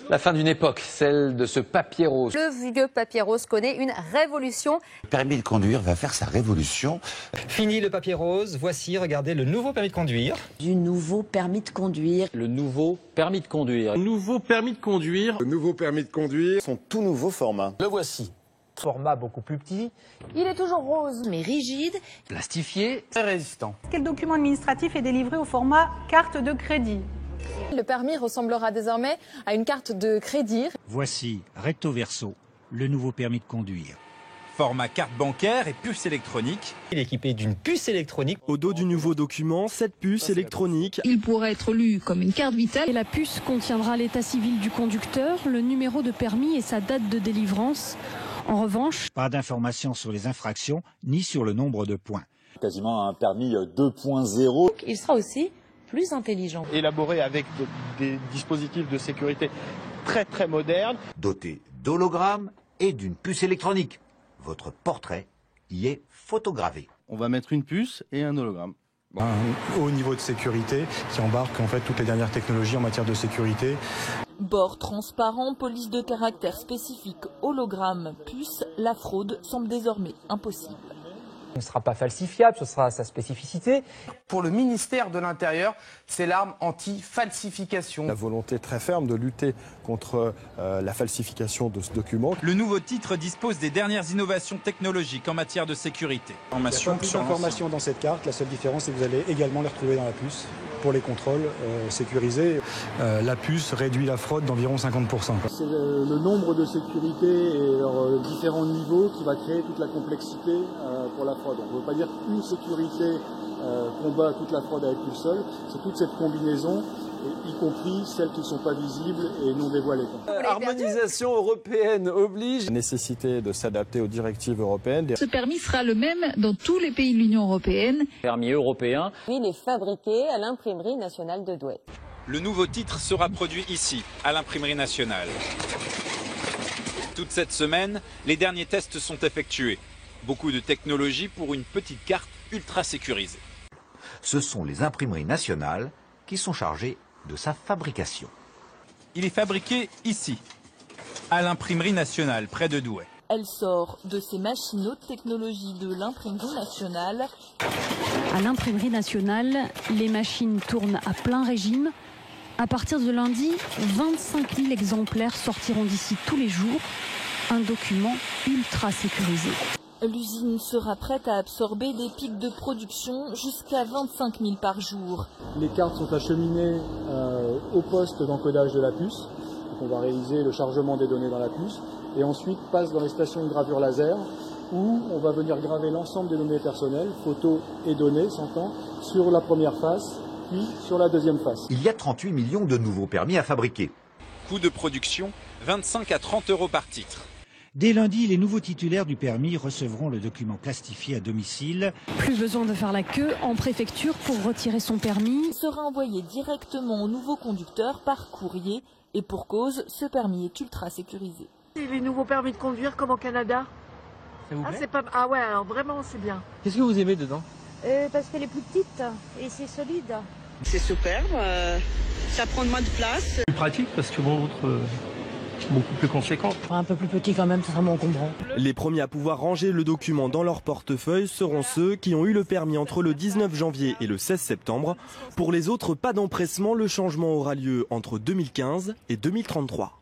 La fin d'une époque, celle de ce papier rose. Le vieux papier rose connaît une révolution. Le permis de conduire va faire sa révolution. Fini le papier rose, voici, regardez, le nouveau permis de conduire. Du nouveau permis de conduire. Le nouveau permis de conduire. Le nouveau permis de conduire. Le nouveau permis de conduire. Son tout nouveau format. Le voici. Format beaucoup plus petit. Il est toujours rose, mais rigide. Plastifié, très résistant. Quel document administratif est délivré au format carte de crédit? Le permis ressemblera désormais à une carte de crédit. Voici recto verso, le nouveau permis de conduire. Format carte bancaire et puce électronique. Il est équipé d'une puce électronique. Au dos du nouveau document, cette puce électronique. Il pourra être lu comme une carte vitale. Et la puce contiendra l'état civil du conducteur, le numéro de permis et sa date de délivrance. En revanche, pas d'informations sur les infractions ni sur le nombre de points. Quasiment un permis 2.0. Il sera aussi plus intelligent. Élaboré avec des dispositifs de sécurité très modernes. Doté d'hologrammes et d'une puce électronique. Votre portrait y est photographié. On va mettre une puce et un hologramme. Bon. Un haut niveau de sécurité qui embarque en fait toutes les dernières technologies en matière de sécurité. Bord transparent, police de caractère spécifique, hologramme, puce, la fraude semble désormais impossible. Il ne sera pas falsifiable, ce sera sa spécificité. Pour le ministère de l'Intérieur, c'est l'arme anti-falsification. La volonté très ferme de lutter contre la falsification de ce document. Le nouveau titre dispose des dernières innovations technologiques en matière de sécurité. Il y a plus d'informations dans cette carte, la seule différence c'est que vous allez également les retrouver dans la puce pour les contrôles sécurisés. La puce réduit la fraude d'environ 50%. C'est le nombre de sécurité et leurs différents niveaux qui va créer toute la complexité pour la fraude. On ne veut pas dire qu'une sécurité combat toute la fraude avec une seule, c'est toute cette combinaison, y compris celles qui ne sont pas visibles et non dévoilées. Harmonisation européenne oblige. La nécessité de s'adapter aux directives européennes. Ce permis sera le même dans tous les pays de l'Union européenne. Permis européen. Il est fabriqué à l'imprimerie nationale de Douai. Le nouveau titre sera produit ici, à l'imprimerie nationale. Toute cette semaine, les derniers tests sont effectués. Beaucoup de technologie pour une petite carte ultra sécurisée. Ce sont les imprimeries nationales qui sont chargées de sa fabrication. Il est fabriqué ici, à l'imprimerie nationale, près de Douai. Elle sort de ces machines haute technologie de l'imprimerie nationale. À l'imprimerie nationale, les machines tournent à plein régime. À partir de lundi, 25 000 exemplaires sortiront d'ici tous les jours. Un document ultra sécurisé. L'usine sera prête à absorber des pics de production jusqu'à 25 000 par jour. Les cartes sont acheminées au poste d'encodage de la puce. Donc on va réaliser le chargement des données dans la puce et ensuite passe dans les stations de gravure laser où on va venir graver l'ensemble des données personnelles, photos et données, s'entend, sur la première face puis sur la deuxième face. Il y a 38 millions de nouveaux permis à fabriquer. Coût de production, 25 à 30 € par titre. Dès lundi, les nouveaux titulaires du permis recevront le document plastifié à domicile. Plus besoin de faire la queue en préfecture pour retirer son permis. Il sera envoyé directement au nouveau conducteur par courrier. Et pour cause, ce permis est ultra sécurisé. Les nouveaux permis de conduire comme au Canada. Ça vous plaît ? Ah ouais, alors vraiment c'est bien. Qu'est-ce que vous aimez dedans ? Parce qu'elle est plus petite et c'est solide. C'est superbe, ça prend moins de place. Plus pratique parce que bon, l'autre beaucoup plus conséquent. Un peu plus petit quand même, ça sera moins encombrant. Les premiers à pouvoir ranger le document dans leur portefeuille seront ceux qui ont eu le permis entre le 19 janvier et le 16 septembre. Pour les autres, pas d'empressement, le changement aura lieu entre 2015 et 2033.